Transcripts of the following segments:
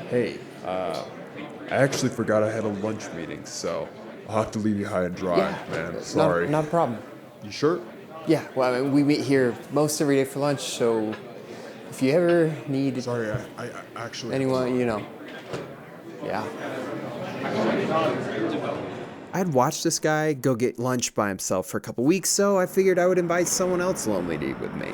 Hey, I actually forgot I had a lunch meeting, so I'll have to leave you high and dry, Yeah, man. not Sorry. not a problem. You sure? Yeah, well, I mean, we meet here most every day for lunch, so if you ever need Sorry, I actually have to anyone, run. yeah. I'd watched this guy go get lunch by himself for a couple weeks, so I figured I would invite someone else lonely to eat with me.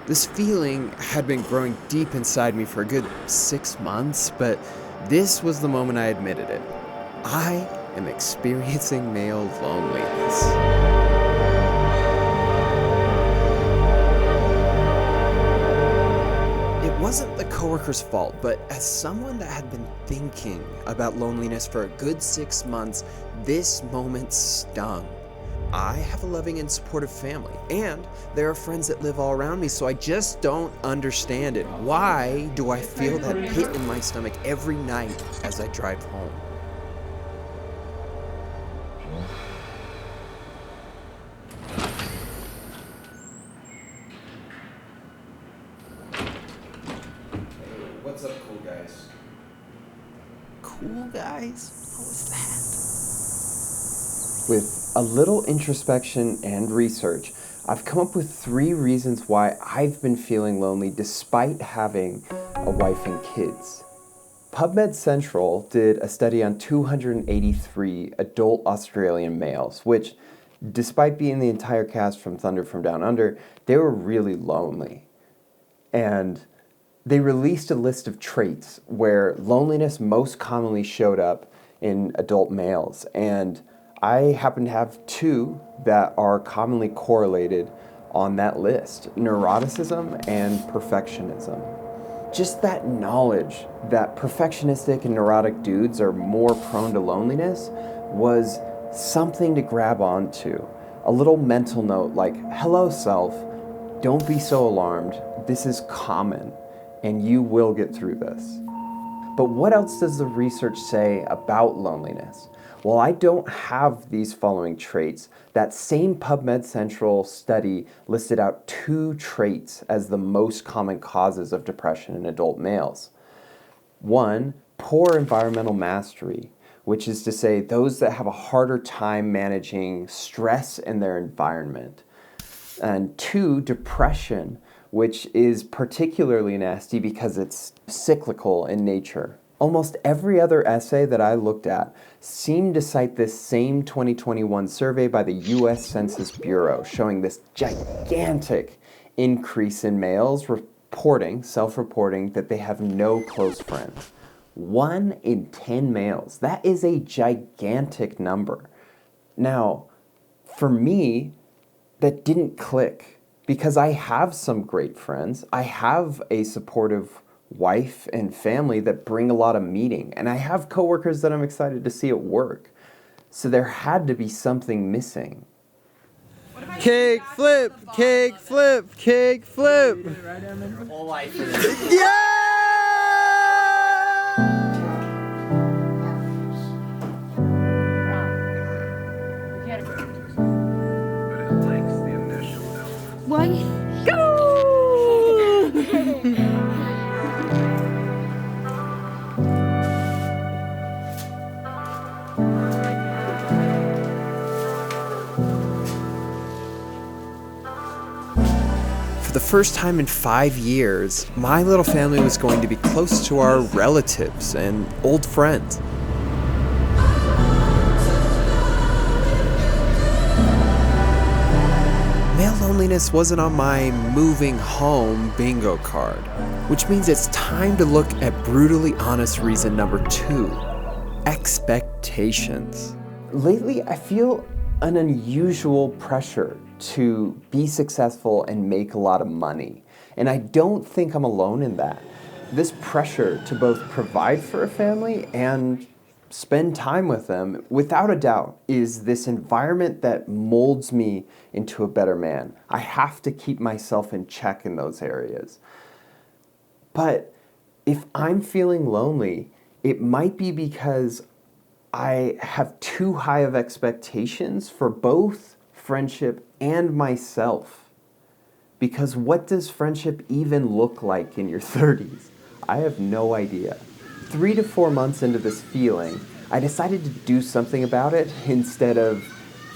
This feeling had been growing deep inside me for a good 6 months, but this was the moment I admitted it. I am experiencing male loneliness. It wasn't the coworker's fault, but as someone that had been thinking about loneliness for a good 6 months, this moment stung. I have a loving and supportive family, and there are friends that live all around me, so I just don't understand it. Why do I feel that pit in my stomach every night as I drive home? What's up, cool guys? Cool guys? What was that? With a little introspection and research, I've come up with 3 reasons why I've been feeling lonely despite having a wife and kids. PubMed Central did a study on 283 adult Australian males, which, despite being the entire cast from Thunder from Down Under, they were really lonely. And they released a list of traits where loneliness most commonly showed up in adult males. And I happen to have 2 that are commonly correlated on that list: neuroticism and perfectionism. Just that knowledge that perfectionistic and neurotic dudes are more prone to loneliness was something to grab onto. A little mental note like, hello, self, don't be so alarmed. This is common, and you will get through this. But what else does the research say about loneliness? Well, I don't have these following traits. That same PubMed Central study listed out 2 traits as the most common causes of depression in adult males. 1, poor environmental mastery, which is to say those that have a harder time managing stress in their environment. And 2, depression, which is particularly nasty because it's cyclical in nature. Almost every other essay that I looked at seemed to cite this same 2021 survey by the US Census Bureau, showing this gigantic increase in males self-reporting that they have no close friends. 1 in 10 males. That is a gigantic number. Now, for me, that didn't click because I have some great friends. I have a supportive wife and family that bring a lot of meaning, and I have coworkers that I'm excited to see at work. So there had to be something missing. Cake flip, cake flip, cake flip. Whole life for this. Yeah! One, go! For the first time in 5 years, my little family was going to be close to our relatives and old friends. Male loneliness wasn't on my moving home bingo card, which means it's time to look at brutally honest reason number 2, expectations. Lately, I feel an unusual pressure to be successful and make a lot of money, and I don't think I'm alone in that. This pressure to both provide for a family and spend time with them, without a doubt, is this environment that molds me into a better man. I have to keep myself in check in those areas. But if I'm feeling lonely, it might be because I have too high of expectations for both friendship and myself. Because what does friendship even look like in your 30s? I have no idea. 3 to 4 months into this feeling, I decided to do something about it instead of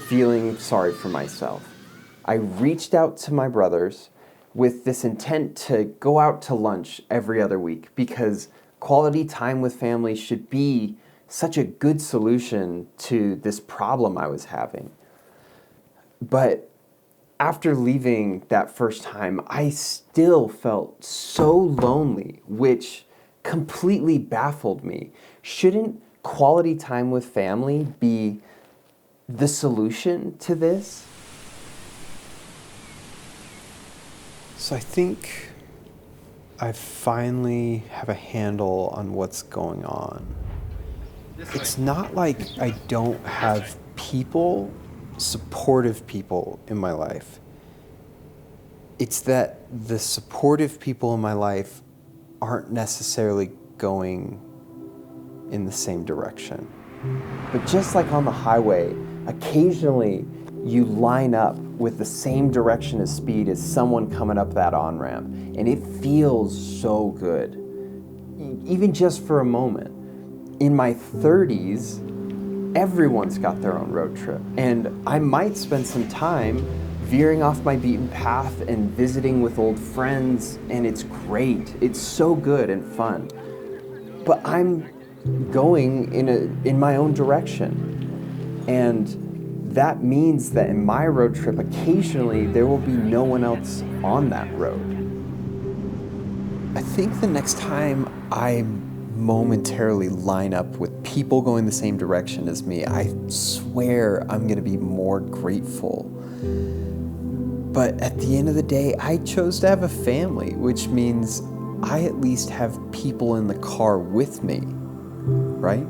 feeling sorry for myself. I reached out to my brothers with this intent to go out to lunch every other week because quality time with family should be such a good solution to this problem I was having. But after leaving that first time, I still felt so lonely, which completely baffled me. Shouldn't quality time with family be the solution to this? So I think I finally have a handle on what's going on. It's not like I don't have people, supportive people in my life. It's that the supportive people in my life aren't necessarily going in the same direction. But just like on the highway, occasionally you line up with the same direction of speed as someone coming up that on-ramp, and it feels so good, even just for a moment. In my 30s, everyone's got their own road trip, and I might spend some time veering off my beaten path and visiting with old friends, and it's great. It's so good and fun. But I'm going in my own direction, and that means that in my road trip, occasionally there will be no one else on that road. I think the next time I momentarily line up with people going the same direction as me, I swear I'm going to be more grateful. But at the end of the day, I chose to have a family, which means I at least have people in the car with me, right?